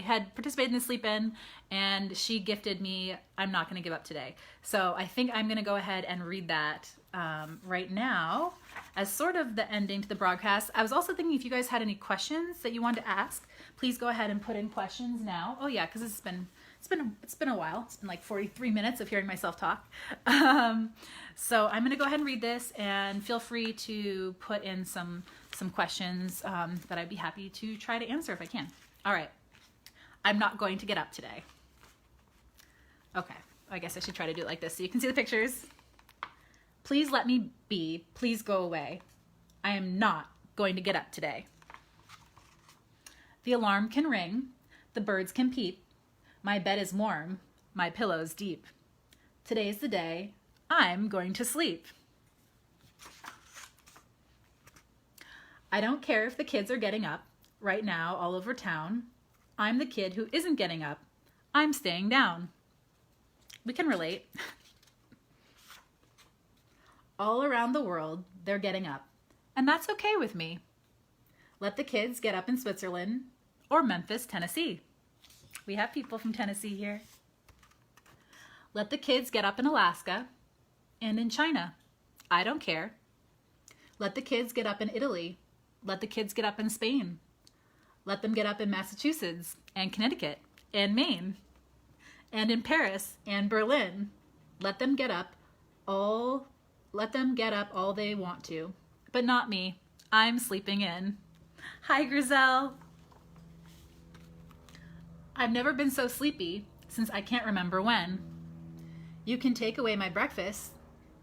had participated in the sleep-in, and she gifted me I'm Not Going to Give Up Today. So I think I'm going to go ahead and read that right now as sort of the ending to the broadcast. I was also thinking if you guys had any questions that you wanted to ask, please go ahead and put in questions now. Oh yeah, because it's been a while. It's been like 43 minutes of hearing myself talk. So I'm going to go ahead and read this, and feel free to put in some questions that I'd be happy to try to answer if I can. All right. I'm not going to get up today. Okay, I guess I should try to do it like this so you can see the pictures. Please let me be. Please go away. I am not going to get up today. The alarm can ring. The birds can peep. My bed is warm. My pillow's deep. Today's the day I'm going to sleep. I don't care if the kids are getting up right now all over town. I'm the kid who isn't getting up. I'm staying down. We can relate. All around the world, they're getting up. And that's okay with me. Let the kids get up in Switzerland or Memphis, Tennessee. We have people from Tennessee here. Let the kids get up in Alaska and in China. I don't care. Let the kids get up in Italy. Let the kids get up in Spain. Let them get up in Massachusetts and Connecticut and Maine and in Paris and Berlin. Let them get up all they want to, but not me. I'm sleeping in. Hi, Griselle. I've never been so sleepy since I can't remember when. You can take away my breakfast.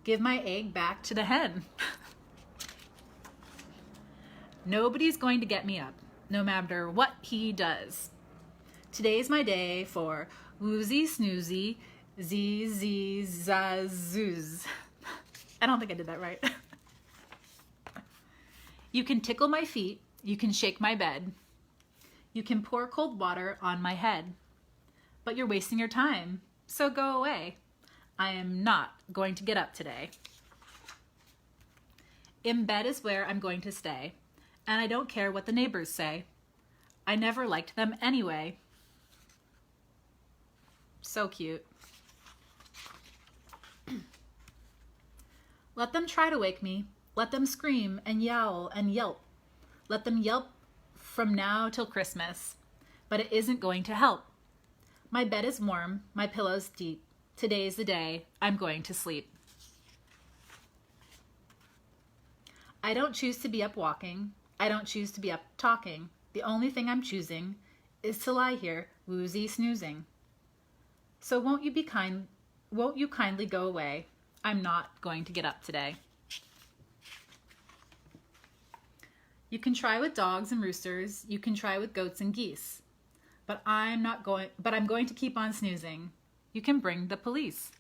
Give my egg back to the hen. Nobody's going to get me up, no matter what he does. Today's my day for woozy snoozy, zee zee zazooz. I don't think I did that right. You can tickle my feet, you can shake my bed, you can pour cold water on my head, but you're wasting your time, so go away. I am not going to get up today. In bed is where I'm going to stay, and I don't care what the neighbors say. I never liked them anyway. So cute. Let them try to wake me. Let them scream and yowl and yelp. Let them yelp from now till Christmas. But it isn't going to help. My bed is warm, my pillow's deep. Today's the day I'm going to sleep. I don't choose to be up walking. I don't choose to be up talking. The only thing I'm choosing is to lie here woozy snoozing. So won't you kindly go away? I'm not going to get up today. You can try with dogs and roosters. You can try with goats and geese. But I'm going to keep on snoozing. You can bring the police.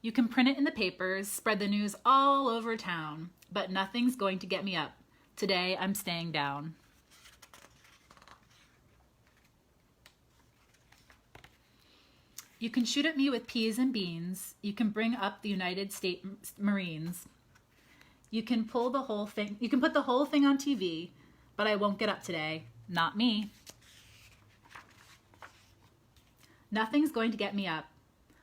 You can print it in the papers, spread the news all over town, but nothing's going to get me up. Today I'm staying down. You can shoot at me with peas and beans. You can bring up the United States Marines. You can put the whole thing on TV, but I won't get up today. Not me. Nothing's going to get me up.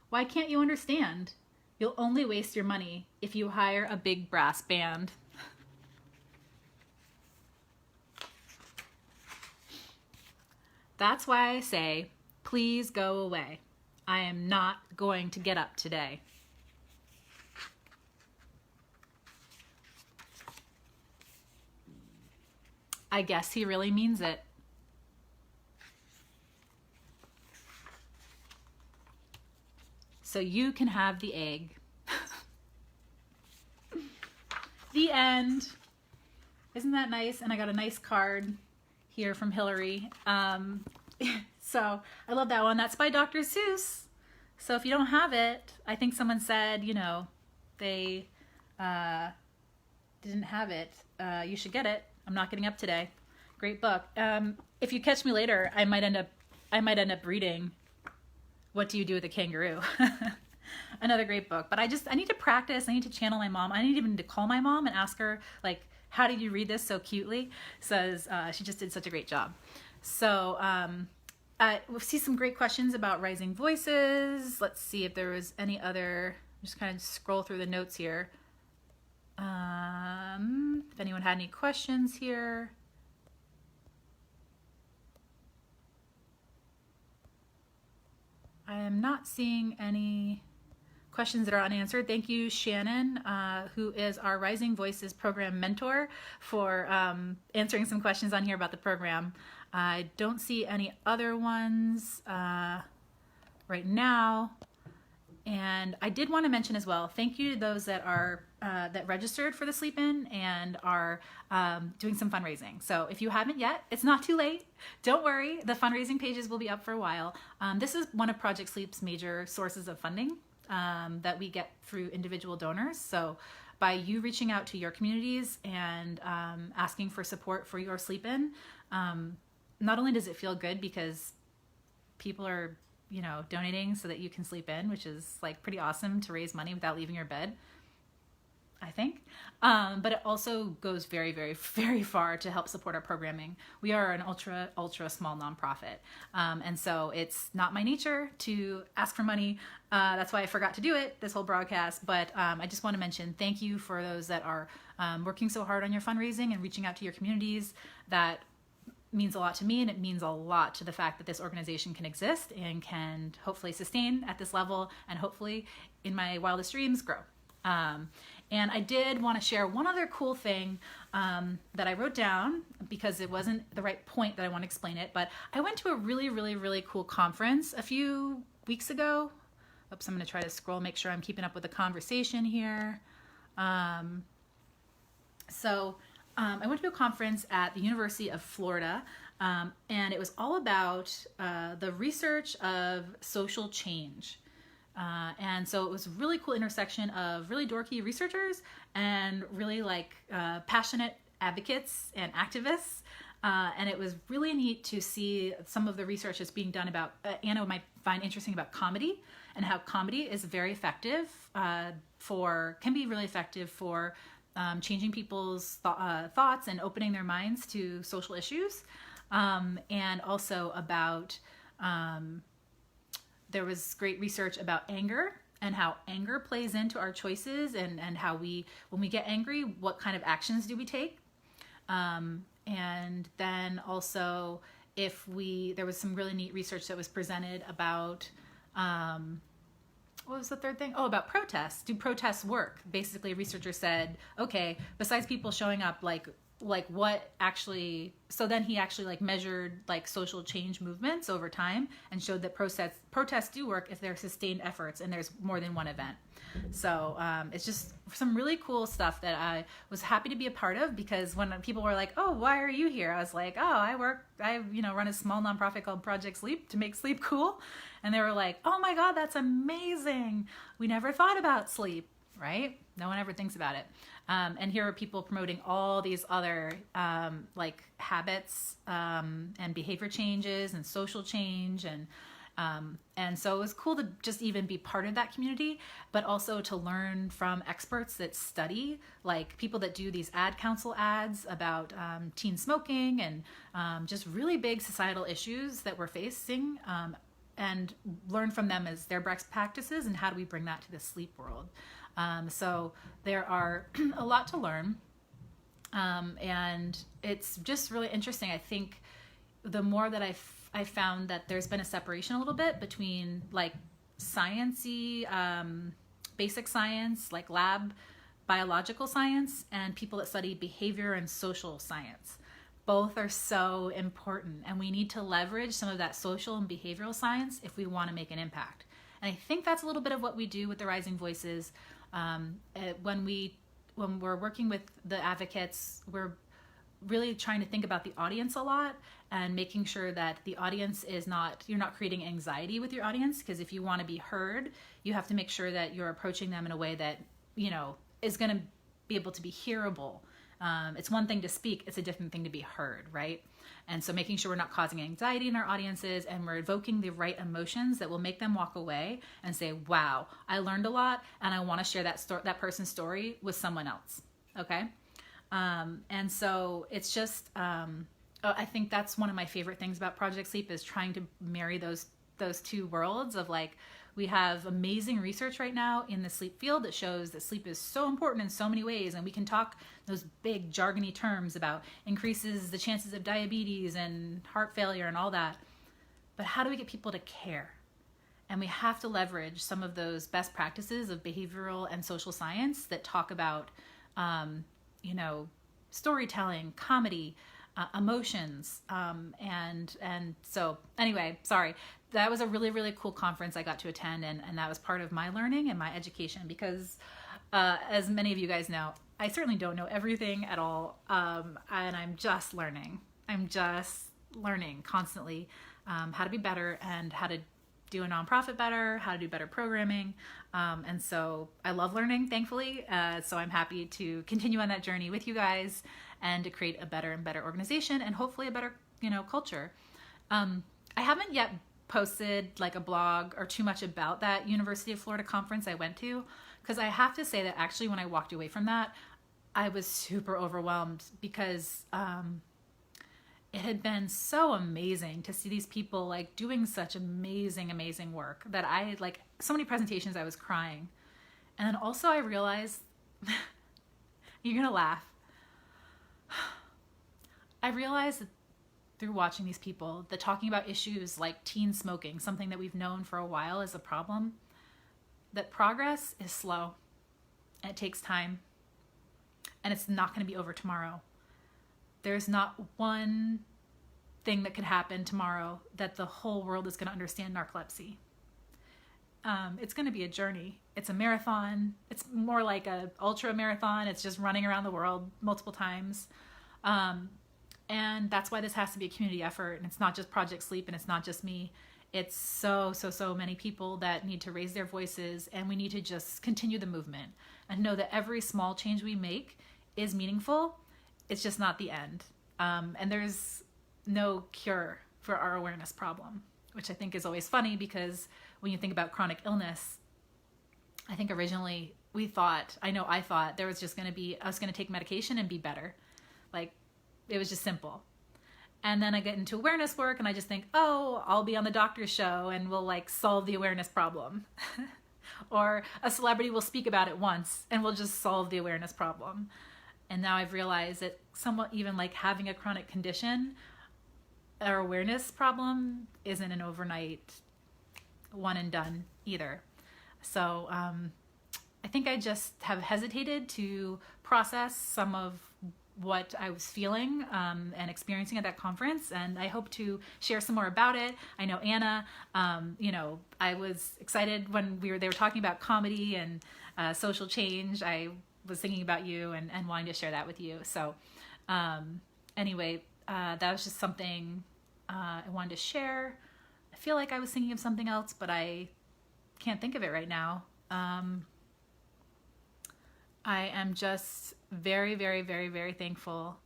Why can't you understand? You'll only waste your money if you hire a big brass band. That's why I say, please go away. I am not going to get up today. I guess he really means it. So you can have the egg. The end. Isn't that nice? And I got a nice card here from Hillary. So I love that one. That's by Dr. Seuss. So if you don't have it, I think someone said, they didn't have it. You should get it. I'm not getting up today. Great book. If you catch me later, I might end up reading What Do You Do with a Kangaroo? Another great book. But I need to practice. I need to channel my mom. I need even to call my mom and ask her, how did you read this so cutely? Says she just did such a great job. So we'll see some great questions about rising voices. Let's see if there was any other. Just kind of scroll through the notes here. If anyone had any questions here. I am not seeing any questions that are unanswered. Thank you, Shannon, who is our Rising Voices program mentor, for answering some questions on here about the program. I don't see any other ones right now. And I did want to mention as well, thank you to those that are that registered for the Sleep-In and are doing some fundraising. So if you haven't yet, it's not too late. Don't worry, the fundraising pages will be up for a while. This is one of Project Sleep's major sources of funding that we get through individual donors. So by you reaching out to your communities and asking for support for your Sleep-In, not only does it feel good because people are donating so that you can sleep in, which is pretty awesome to raise money without leaving your bed, I think. But it also goes very, very, very far to help support our programming. We are an ultra, ultra small nonprofit. And so it's not my nature to ask for money. That's why I forgot to do it this whole broadcast. But I just want to mention thank you for those that are working so hard on your fundraising and reaching out to your communities. That means a lot to me, and it means a lot to the fact that this organization can exist and can hopefully sustain at this level, and hopefully in my wildest dreams grow. And I did want to share one other cool thing that I wrote down because it wasn't the right point that I want to explain it, but I went to a really, really, really cool conference a few weeks ago. Oops, I'm going to try to scroll, make sure I'm keeping up with the conversation here. I went to a conference at the University of Florida, and it was all about the research of social change. And so it was a really cool intersection of really dorky researchers and really like passionate advocates and activists. And it was really neat to see some of the research that's being done about, Anna might find interesting about comedy, and how comedy is very effective can be really effective for changing people's thoughts and opening their minds to social issues. And also about, there was great research about anger and how anger plays into our choices, and how when we get angry, what kind of actions do we take? And then also there was some really neat research that was presented about, what was the third thing? Oh, about protests. Do protests work? Basically, a researcher said, okay, besides people showing up, like what actually, so then he actually like measured like social change movements over time and showed that protests do work if they're sustained efforts and there's more than one event. So it's just some really cool stuff that I was happy to be a part of, because when people were like, oh, why are you here? I was like, oh, I run a small nonprofit called Project Sleep to make sleep cool. And they were like, oh my God, that's amazing. We never thought about sleep, right? No one ever thinks about it. And here are people promoting all these other like habits and behavior changes and social change, and so it was cool to just even be part of that community, but also to learn from experts that study, like people that do these ad council ads about teen smoking and just really big societal issues that we're facing, and learn from them as their best practices and how do we bring that to the sleep world. So there are a lot to learn, and it's just really interesting. I think the more that I found that there's been a separation a little bit between like sciencey, basic science, like lab biological science, and people that study behavior and social science. Both are so important, and we need to leverage some of that social and behavioral science if we want to make an impact. And I think that's a little bit of what we do with the Rising Voices. When we're working with the advocates, we're really trying to think about the audience a lot and making sure that the audience you're not creating anxiety with your audience, because if you want to be heard, you have to make sure that you're approaching them in a way that, is going to be able to be hearable. It's one thing to speak, it's a different thing to be heard, right? And so making sure we're not causing anxiety in our audiences, and we're evoking the right emotions that will make them walk away and say, wow, I learned a lot, and I want to share that person's story with someone else. Okay. And so it's just, I think that's one of my favorite things about Project Sleep, is trying to marry those two worlds of like, we have amazing research right now in the sleep field that shows that sleep is so important in so many ways, and we can talk those big jargony terms about increases the chances of diabetes and heart failure and all that. But how do we get people to care? And we have to leverage some of those best practices of behavioral and social science that talk about, storytelling, comedy, emotions. And so anyway, sorry, that was a really, really cool conference I got to attend. And that was part of my learning and my education, because as many of you guys know, I certainly don't know everything at all. And I'm just learning. Constantly how to be better and how to do a nonprofit better, how to do better programming. And so I love learning, thankfully. So I'm happy to continue on that journey with you guys and to create a better and better organization and hopefully a better, culture. I haven't yet posted like a blog or too much about that University of Florida conference I went to, because I have to say that actually when I walked away from that, I was super overwhelmed, because it had been so amazing to see these people like doing such amazing work that I had like so many presentations I was crying. And then also I realized, you're gonna laugh, I realized that through watching these people that talking about issues like teen smoking, something that we've known for a while as a problem, that progress is slow and it takes time, and it's not going to be over tomorrow. There's not one thing that could happen tomorrow that the whole world is going to understand narcolepsy. It's going to be a journey. It's a marathon. It's more like a ultra marathon. It's just running around the world multiple times. And that's why this has to be a community effort. And it's not just Project Sleep, and it's not just me. It's so many people that need to raise their voices, and we need to just continue the movement and know that every small change we make is meaningful. It's just not the end. And there's no cure for our awareness problem, which I think is always funny, because when you think about chronic illness, I think originally I thought there was just going to be, I was going to take medication and be better. Like, it was just simple. And then I get into awareness work and I just think, oh, I'll be on the doctor's show and we'll like solve the awareness problem. Or a celebrity will speak about it once and we'll just solve the awareness problem. And now I've realized that somewhat even like having a chronic condition, our awareness problem isn't an overnight one and done either. So I think I just have hesitated to process some of what I was feeling and experiencing at that conference, and I hope to share some more about it. I know Anna, I was excited when they were talking about comedy and social change. I was thinking about you and wanting to share that with you. So anyway, that was just something I wanted to share. I feel like I was thinking of something else, but I can't think of it right now. I am just very thankful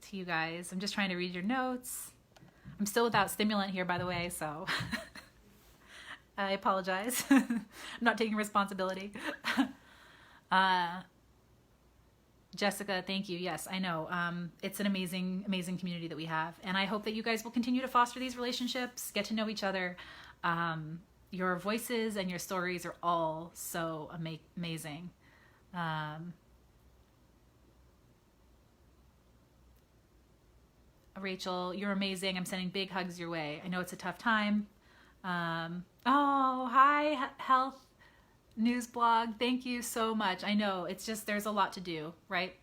to you guys. I'm just trying to read your notes. I'm still without stimulant here, by the way, so I apologize. I'm not taking responsibility. Jessica, thank you. Yes, I know. It's an amazing community that we have. And I hope that you guys will continue to foster these relationships, get to know each other. Your voices and your stories are all so amazing. Rachel, you're amazing. I'm sending big hugs your way. I know it's a tough time. Oh, hi, Health News Blog. Thank you so much. I know it's just, there's a lot to do, right?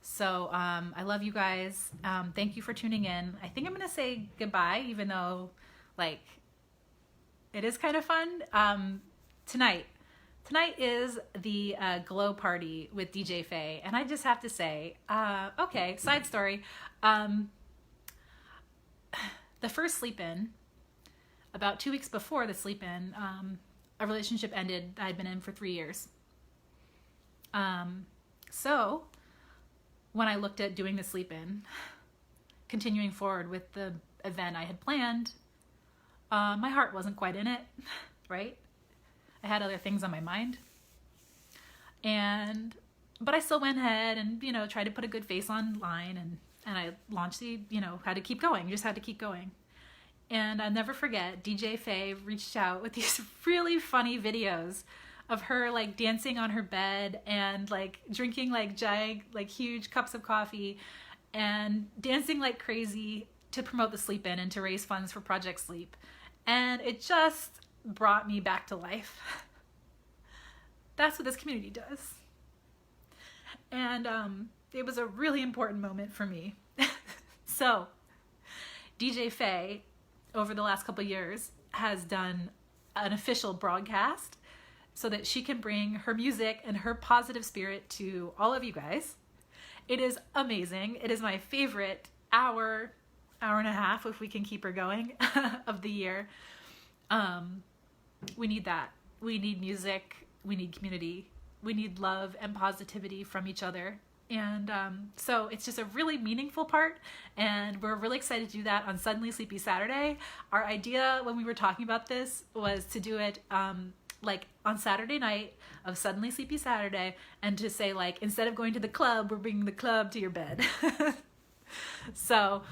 So I love you guys. Thank you for tuning in. I think I'm going to say goodbye, even though like it is kind of fun. Tonight is the Glow Party with DJ Faye. And I just have to say, okay, side story. The first sleep-in, about 2 weeks before the sleep-in, a relationship ended I had been in for 3 years. So when I looked at doing the sleep-in, continuing forward with the event I had planned, my heart wasn't quite in it, right? I had other things on my mind. But I still went ahead and, tried to put a good face online and I launched had to keep going. You just had to keep going. And I'll never forget, DJ Faye reached out with these really funny videos of her like dancing on her bed and like drinking like huge cups of coffee and dancing like crazy to promote the sleep-in and to raise funds for Project Sleep. And it just brought me back to life. That's what this community does. And it was a really important moment for me. So DJ Faye, over the last couple of years, has done an official broadcast so that she can bring her music and her positive spirit to all of you guys. It is amazing. It is my favorite hour and a half, if we can keep her going, of the year. We need that. We need music. We need community. We need love and positivity from each other. And so it's just a really meaningful part, and we're really excited to do that on Suddenly Sleepy Saturday. Our idea when we were talking about this was to do it like on Saturday night of Suddenly Sleepy Saturday, and to say like, instead of going to the club, we're bringing the club to your bed. So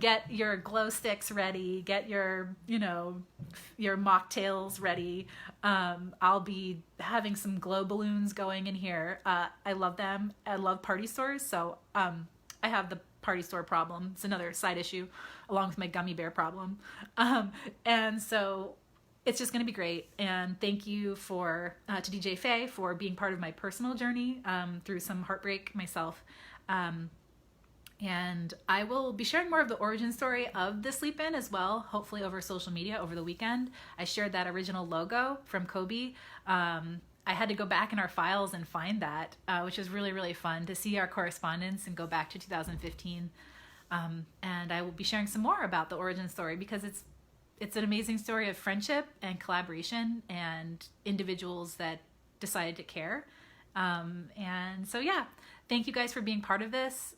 get your glow sticks ready, get your mocktails ready. I'll be having some glow balloons going in here. I love them. I love party stores. So I have the party store problem. It's another side issue along with my gummy bear problem. And so it's just going to be great. And thank you to DJ Faye for being part of my personal journey through some heartbreak myself. And I will be sharing more of the origin story of the sleep-in as well, hopefully over social media over the weekend. I shared that original logo from Kobe. I had to go back in our files and find that, which was really fun to see our correspondence and go back to 2015. And I will be sharing some more about the origin story because it's it's an amazing story of friendship and collaboration and individuals that decided to care. And so, yeah, thank you guys for being part of this.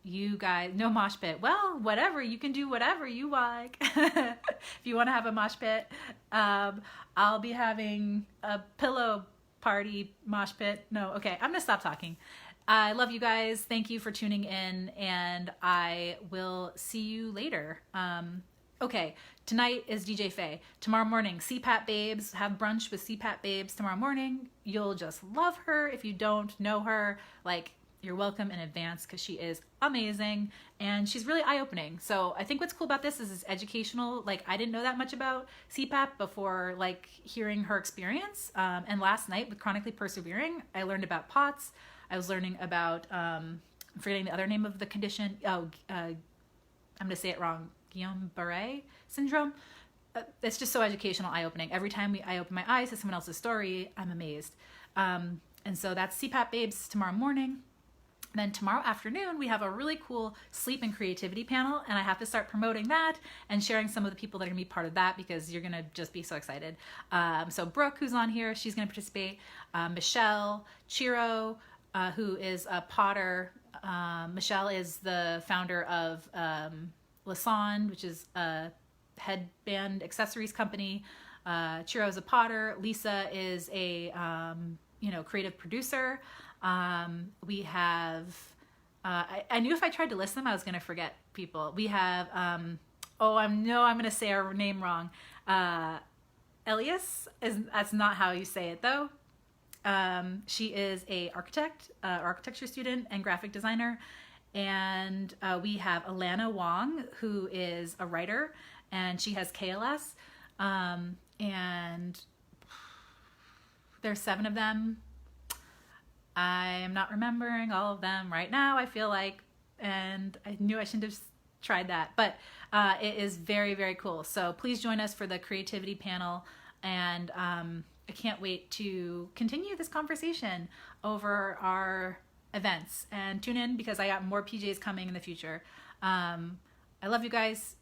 You guys, no mosh pit. Well, whatever, you can do whatever you like. If you want to have a mosh pit, I'll be having a pillow party mosh pit. No, okay, I'm gonna stop talking. I love you guys. Thank you for tuning in, and I will see you later. Okay, tonight is DJ Faye. Tomorrow morning, CPAP Babes. Have brunch with CPAP Babes tomorrow morning. You'll just love her. If you don't know her, like, you're welcome in advance because she is amazing and she's really eye-opening. So I think what's cool about this is it's educational. Like, I didn't know that much about CPAP before, like, hearing her experience. And last night with Chronically Persevering, I learned about POTS. I was learning about, I'm forgetting the other name of the condition. I'm going to say it wrong. Guillain-Barré syndrome. It's just so educational, eye-opening. Every time I open my eyes to someone else's story, I'm amazed. And so that's CPAP Babes tomorrow morning. Then tomorrow afternoon, we have a really cool sleep and creativity panel, and I have to start promoting that and sharing some of the people that are going to be part of that because you're going to just be so excited. So Brooke, who's on here, she's going to participate. Michelle Chiro, who is a potter. Michelle is the founder of Lassonde, which is a headband accessories company. Chiro is a potter. Lisa is a creative producer. We have I knew if I tried to list them I was going to forget people. We have I'm going to say her name wrong. Elias, that's not how you say it though. She is a architecture student and graphic designer. And we have Alana Wong, who is a writer, and she has KLS. And there's 7 of them. I am not remembering all of them right now, I feel like, and I knew I shouldn't have tried that, but it is very, very cool. So please join us for the creativity panel, and I can't wait to continue this conversation over our events, and tune in because I got more PJs coming in the future. I love you guys.